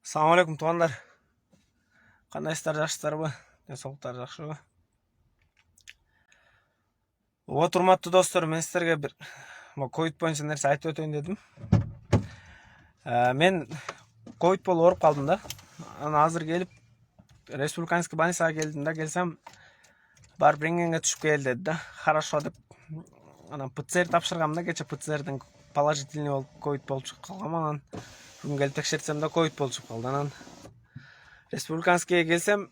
Assalamu alaikum туғандар. Қандайсыздар, жақсысыздарбы? Денсаулықтар жақшыбы? Вот, урматтуу достор, мен сіздерге бір ковид боюнча нерсе айтып өтөйүн дедим. Мен ковид болуп ооруп калдым да. Ана азыр келип республиканский больницага келдим да, келсем барып рентгенге түшүп кел деди да. Хорошо деп анан ПЦР тапшыргам да, кече ПЦРдин положительный болуп ковид болуп чыгып калгам. Анан бүгүн келип текшертсем да ковид болуп чыгып калды. Анан республиканскийге келсем,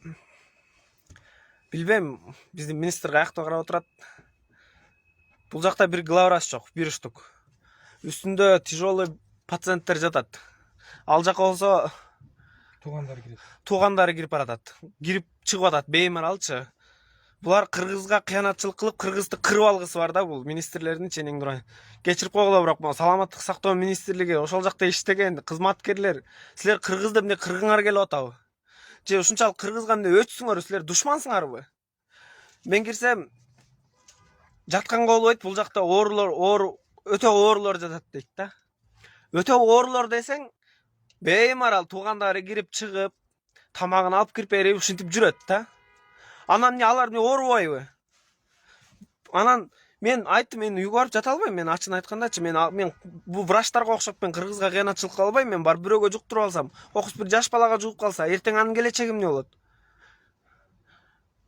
билбейм, биздин министр каякта карап отурат. Бул жакта бир главврач жок, бир штук. Үстүндө тяжелый пациенттер жатат. Ал жака болсо туугандары кирип баратат. Кирип чыгып атат, беймаралчы. Булар кыргызга кыянатчылык кылып, кыргызды кырып алгысы бар да, бул министрлердин ченең дурай. Кечирип койгула, бирок саламаттык сактоо министрлиги, ошол жакта иштеген кызматкерлер, силер кыргызды эмне кыргыңар келип атабы? Же ушунчалык кыргызга эмне өтсүңөр, силер душмансыңарбы? Мен кирсем жатканга болбойт, бул жакта оорулор, өтө оорулор жатат дейт да. Өтө оорулор десең, беймарал туугандары кирип чыгып, тамагын алып кирип берип ушинтип жүрөт да. Анан эмне алар эмне оорубайбы? Анан мен айттым, мен үйгө барып жата албайм, мен ачык айткандачы, мен бул врачтарга окшоп мен кыргызга кыянатчылык кыла албайм, мен барып бирөөгө жуктуруп алсам, окус бир жаш балага жугуп калса, эртең анын келечеги эмне болот?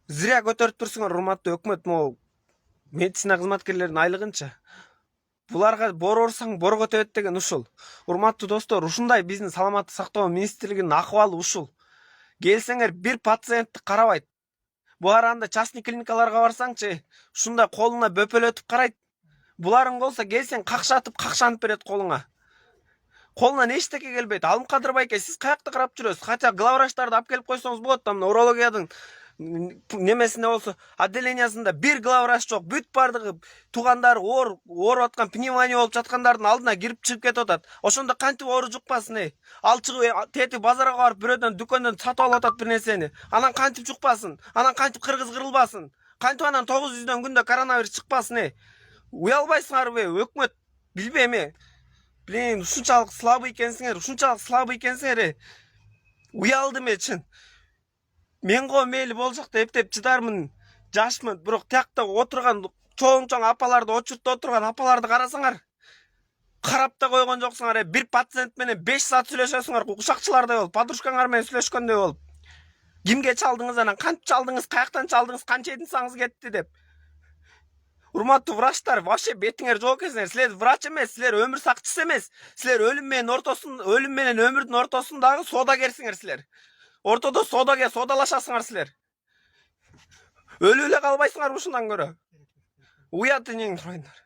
Зря көтөрүп турсуңар, урматтуу өкмөт, могу медицина кызматкерлеринин айлыгынча. Буларга боро урсаң борго төбөт деген ушул. Урматтуу достор, ушундай биздин саламаттык сактоо министрлигинин акыбалы ушул. Келсеңер бир пациентти карабайт. Булар анда частный клиникаларга барсаңчы, ушундай колуна бөпөлөтүп карайт. Буларың болсо келсең какшатып, какшанып берет колуңа. Колунан эчтеке келбейт. Алымкадыр байке, сиз каякта карап жүрөсүз? Хотя главврачтарды алып келип койсоңуз болот да, урологиядын немесинде болсо, отделениясында бир главврач жок, бүт бардыгы туугандары ооруп аткан, пневмония болуп жаткандардын алдына кирип чыгып кетип атат. Ошондо кантип оору жукпасын? Ал чыгып тети базарга барып бирөөдөн дүкөндөн сатып алып атат бир нерсени. Анан кантип жукпасын? Анан кантип кыргыз кырылбасын? Кантип анан 900дөн күндө коронавирус чыкпасын? Уялбайсыңарбы, өкмөт? Билбейм. Блин, ушунчалык слабый экенсиңер, Уялдым чын. Мен го мейли болсак да эптеп чыдармын, жашмын, бирок тиякта отурган чоң апаларды, очуртта отурган апаларды карасаңар, карап да койгон жоксуңар. Бир пациент менен 5 саат сүйлөшөсүңөр, ушакчылардай болуп, подружкаңар менен сүйлөшкөндөй болуп. Кимге чалдыңыз, анан кантип чалдыңыз, каяктан чалдыңыз, канча единсаңыз кетти деп. Урматтуу врачтар, вообще бетиңер жок экенсиңер. Силер врач эмес, силер өмүр сакчысы эмес. Силер өлүм менен өмүрдүн ортосундагы соодагерсиңер силер. Ортодо соодалашасыңар силер. Өлүп эле калбайсыңар ушундан көрө. Уят энең турайындар.